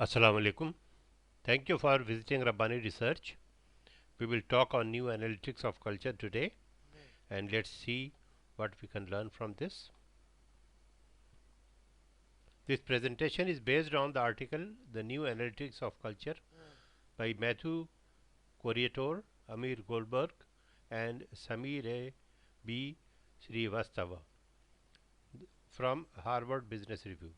Assalamu alaikum. Thank you for visiting Rabbani Research. We will talk on new analytics of culture today, and let's see what we can learn from this. This presentation is based on the article The New Analytics of Culture by Matthew Corriator, Amir Goldberg and Samir B. Srivastava from Harvard Business Review.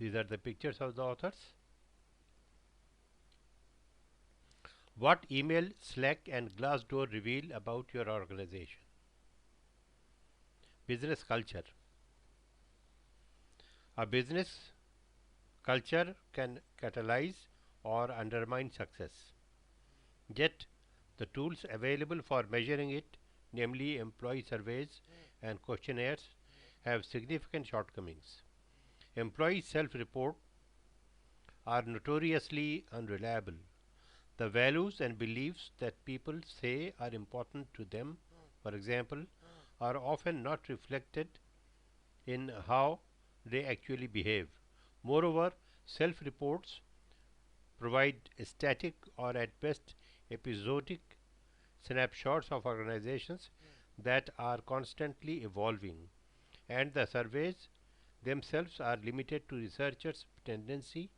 These are the pictures of the authors. What email, Slack and Glassdoor reveal about your organization? Business culture. A business culture can catalyze or undermine success. Yet, the tools available for measuring it, namely employee surveys and questionnaires, have significant shortcomings. Employee self-report are notoriously unreliable. The values and beliefs that people say are important to them, for example, are often not reflected in how they actually behave. Moreover, self-reports provide static or at best episodic snapshots of organizations that are constantly evolving, and the surveys themselves are limited to researchers' tendency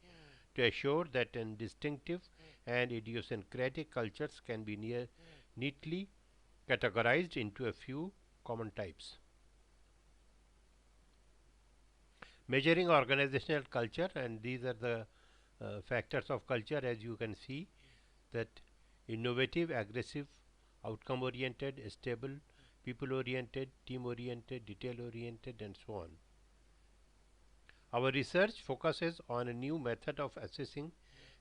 to assure that distinctive and idiosyncratic cultures can be neatly categorized into a few common types. Measuring organizational culture, and these are the factors of culture, as you can see, that innovative, aggressive, outcome oriented, stable, people oriented, team oriented, detail oriented, and so on. Our research focuses on a new method of assessing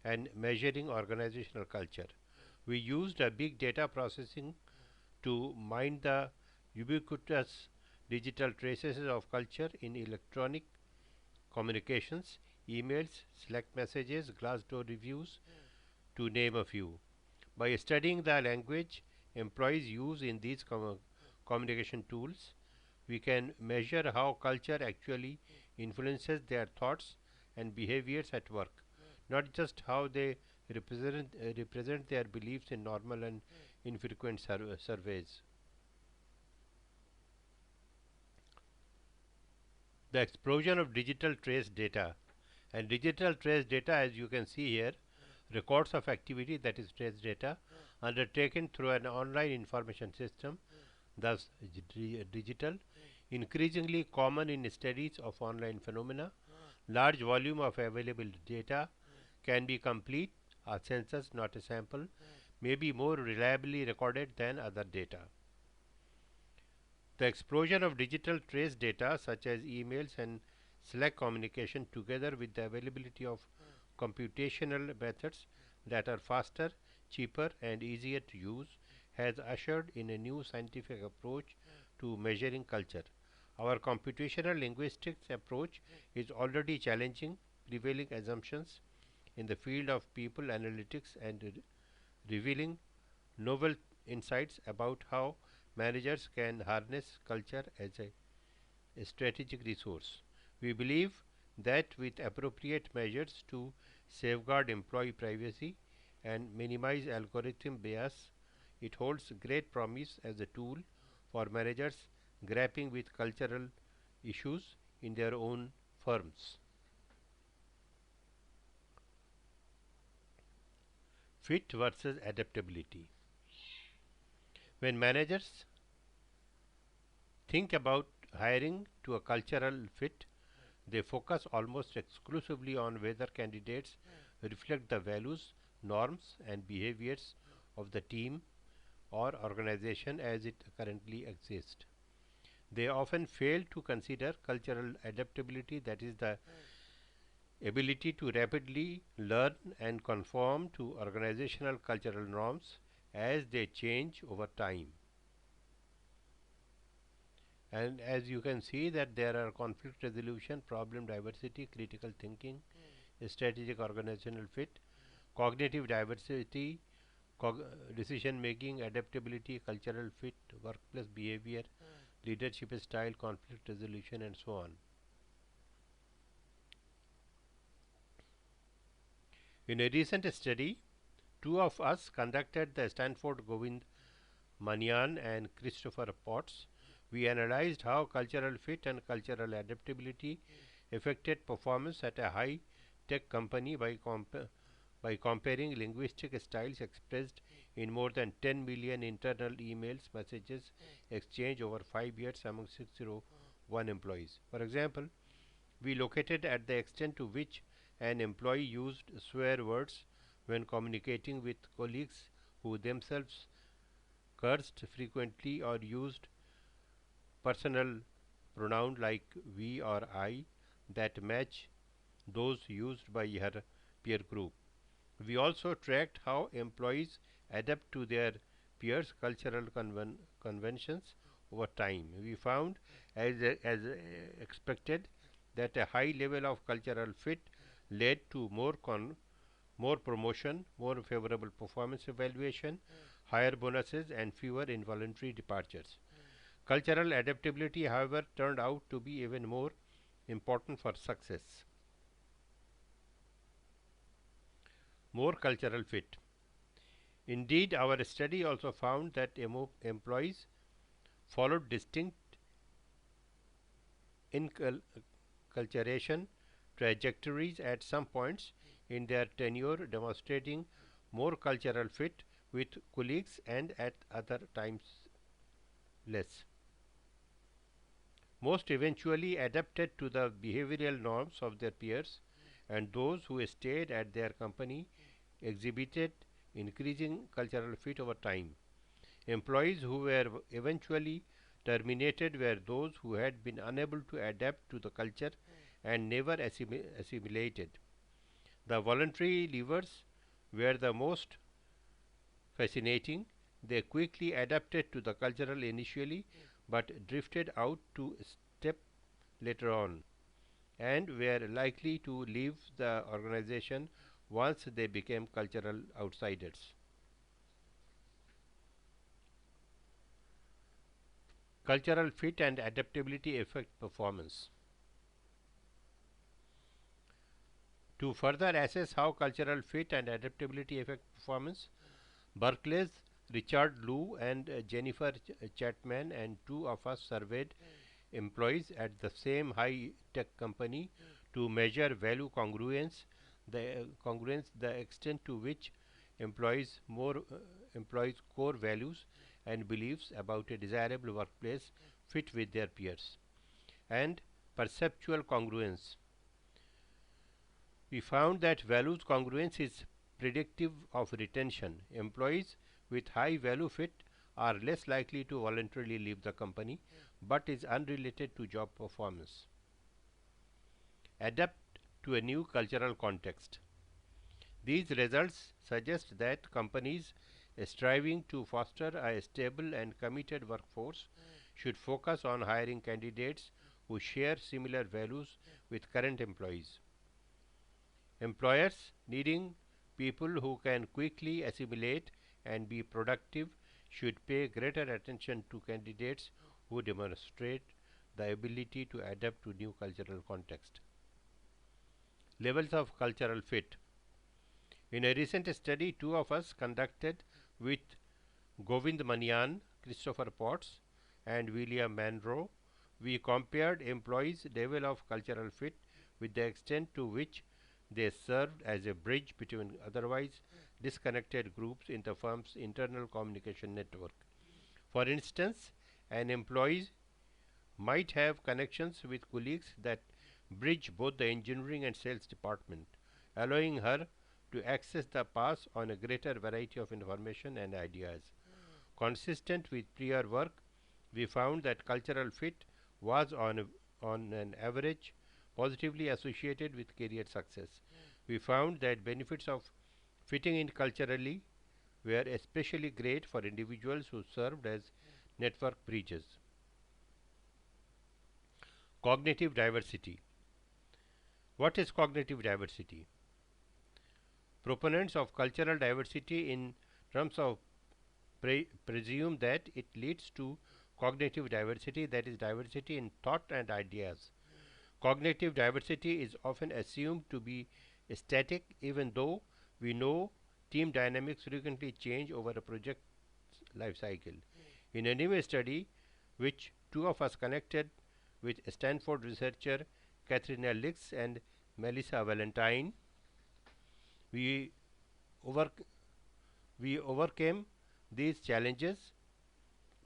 and measuring organizational culture. We used a big data processing to mine the ubiquitous digital traces of culture in electronic communications, emails, Slack messages, Glassdoor reviews, to name a few. By studying the language employees use in these communication tools, we can measure how culture actually influences their thoughts and behaviors at work, not just how they represent their beliefs in normal and infrequent surveys. The explosion of digital trace data, and digital trace data, as you can see here, records of activity, that is trace data, undertaken through an online information system, thus digital, increasingly common in studies of online phenomena. Large volume of available data can be complete. A census, not a sample, may be more reliably recorded than other data. The explosion of digital trace data such as emails and Slack communication, together with the availability of computational methods that are faster, cheaper and easier to use, has ushered in a new scientific approach to measuring culture. Our computational linguistics approach is already challenging prevailing assumptions in the field of people analytics and revealing novel insights about how managers can harness culture as a strategic resource. We believe that with appropriate measures to safeguard employee privacy and minimize algorithm bias, it holds great promise as a tool for managers grappling with cultural issues in their own firms. Fit versus adaptability. When managers think about hiring to a cultural fit, they focus almost exclusively on whether candidates reflect the values, norms, and behaviors of the team or organization as it currently exists. They often fail to consider cultural adaptability, that is, the ability to rapidly learn and conform to organizational cultural norms as they change over time. And as you can see that there are conflict resolution, problem diversity, critical thinking, strategic organizational fit, cognitive diversity, decision making, adaptability, cultural fit, workplace behavior, leadership style, conflict resolution and so on. In a recent study, two of us conducted the Stanford Govind Manian and Christopher Potts. We analyzed how cultural fit and cultural adaptability affected performance at a high-tech company by comparing linguistic styles expressed in more than 10 million internal emails messages exchanged over 5 years among 601 employees. For example, we located at the extent to which an employee used swear words when communicating with colleagues who themselves cursed frequently or used personal pronoun like we or I that match those used by her peer group. We also tracked how employees adapt to their peers' cultural conventions over time. We found, as expected, that a high level of cultural fit led to more promotion, more favorable performance evaluation, higher bonuses, and fewer involuntary departures. Cultural adaptability, however, turned out to be even more important for success. More cultural fit. Indeed, our study also found that employees followed distinct inculturation trajectories at some points in their tenure, demonstrating more cultural fit with colleagues and at other times less. Most eventually adapted to the behavioral norms of their peers, and those who stayed at their company exhibited increasing cultural fit over time. Employees who were eventually terminated were those who had been unable to adapt to the culture and never assimilated. The voluntary leavers were the most fascinating. They quickly adapted to the cultural initially but drifted out to step later on and were likely to leave the organization once they became cultural outsiders. Cultural fit and adaptability affect performance. To further assess how cultural fit and adaptability affect performance, Berkeley's Richard Liu and Jennifer Chapman and two of us surveyed employees at the same high-tech company to measure value congruence, the extent to which employees core values and beliefs about a desirable workplace fit with their peers, and perceptual congruence. We found that values congruence is predictive of retention. Employees with high value fit are less likely to voluntarily leave the company, but is unrelated to job performance. Adapt to a new cultural context. These results suggest that companies striving to foster a stable and committed workforce should focus on hiring candidates who share similar values with current employees. Employers needing people who can quickly assimilate and be productive should pay greater attention to candidates who demonstrate the ability to adapt to new cultural context. Levels of cultural fit. In a recent study, two of us conducted with Govind Manian, Christopher Potts, and William Monroe, we compared employees' level of cultural fit with the extent to which they served as a bridge between otherwise disconnected groups in the firm's internal communication network. For instance, an employee might have connections with colleagues that bridge both the engineering and sales department, allowing her to access the pass on a greater variety of information and ideas. Consistent with prior work, we found that cultural fit was on an average positively associated with career success. We found that benefits of fitting in culturally were especially great for individuals who served as network bridges. Cognitive diversity. What is cognitive diversity? Proponents of cultural diversity in terms of presume that it leads to cognitive diversity, that is diversity in thought and ideas. Cognitive diversity is often assumed to be static, even though We know team dynamics frequently change over a project life cycle. In a new study, which two of us connected with Stanford researcher Katrina Lix and Melissa Valentine, we, over, we overcame these challenges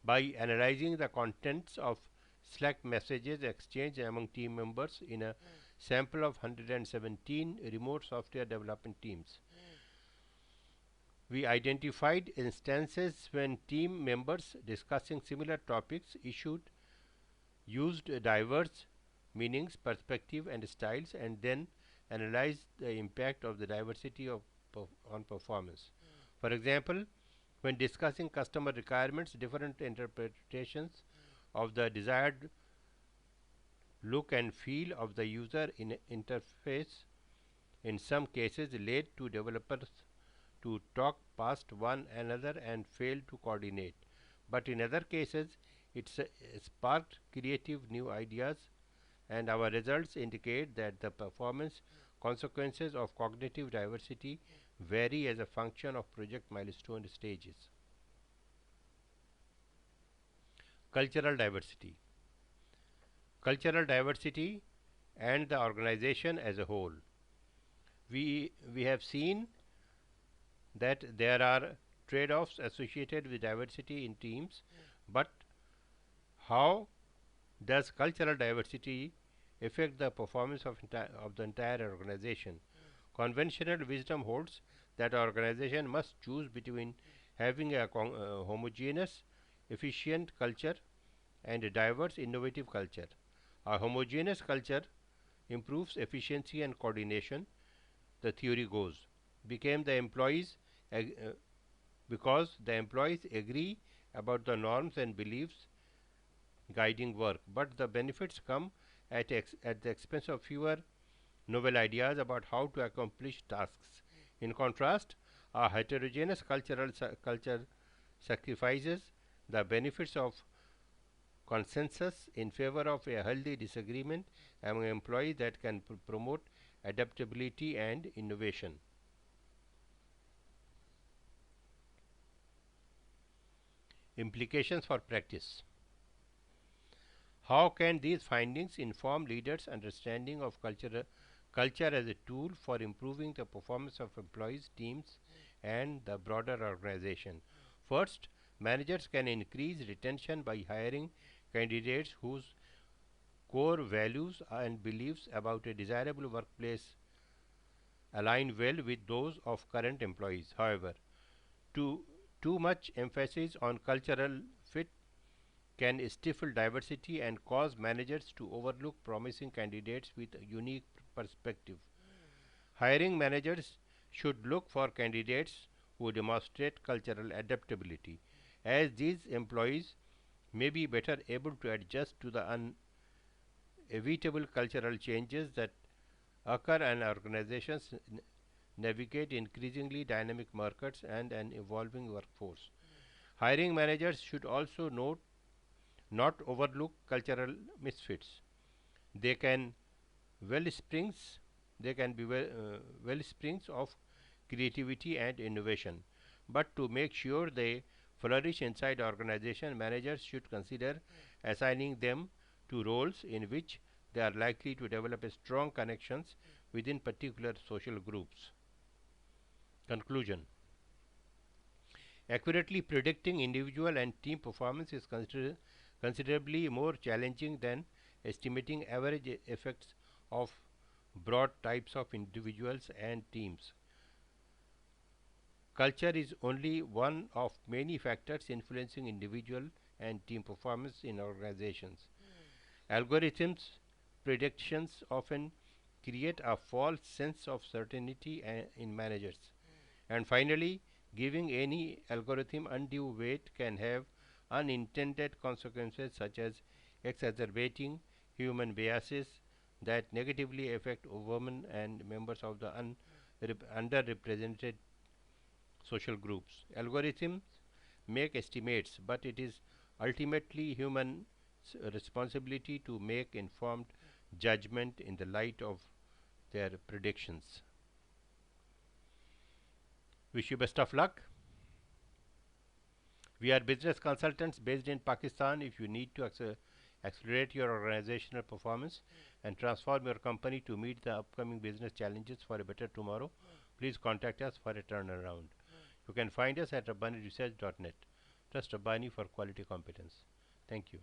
by analyzing the contents of Slack messages exchanged among team members in a sample of 117 remote software development teams. We identified instances when team members discussing similar topics used diverse meanings, perspective and styles, and then analyzed the impact of the diversity on performance. For example, when discussing customer requirements, different interpretations of the desired look and feel of the user interface in some cases led to developers to talk past one another and fail to coordinate. But in other cases, it sparked creative new ideas, and our results indicate that the performance consequences of cognitive diversity vary as a function of project milestone stages. Cultural diversity. Cultural diversity and the organization as a whole. We have seen that there are trade-offs associated with diversity in teams, but how does cultural diversity affect the performance of the entire organization? Conventional wisdom holds that our organization must choose between having a homogeneous, efficient culture and a diverse, innovative culture. A homogeneous culture improves efficiency and coordination, the theory goes, because the employees agree about the norms and beliefs guiding work, but the benefits come at the expense of fewer novel ideas about how to accomplish tasks. In contrast, a heterogeneous culture sacrifices the benefits of consensus in favor of a healthy disagreement among employees that can promote adaptability and innovation. Implications for practice. How can these findings inform leaders' understanding of culture as a tool for improving the performance of employees, teams, and the broader organization? First, managers can increase retention by hiring candidates whose core values and beliefs about a desirable workplace align well with those of current employees. However, too much emphasis on cultural fit can stifle diversity and cause managers to overlook promising candidates with a unique perspective. Hiring managers should look for candidates who demonstrate cultural adaptability, as these employees may be better able to adjust to the inevitable cultural changes that occur and organizations navigate increasingly dynamic markets and an evolving workforce. Hiring managers should also not overlook cultural misfits. They can wellsprings be wellsprings of creativity and innovation. But to make sure they flourish inside organization, managers should consider assigning them to roles in which they are likely to develop strong connections within particular social groups. Conclusion. Accurately predicting individual and team performance is considerably more challenging than estimating average effects of broad types of individuals and teams. Culture is only one of many factors influencing individual and team performance in organizations. Algorithms predictions often create a false sense of certainty in managers. And finally, giving any algorithm undue weight can have unintended consequences such as exacerbating human biases that negatively affect women and members of the underrepresented social groups. Algorithms make estimates, but it is ultimately human responsibility to make informed judgment in the light of their predictions. Wish you best of luck. We are business consultants based in Pakistan. If you need to accelerate your organizational performance and transform your company to meet the upcoming business challenges for a better tomorrow, please contact us for a turnaround. You can find us at rabbaniresearch.net. Trust Rabbani for quality competence. Thank you.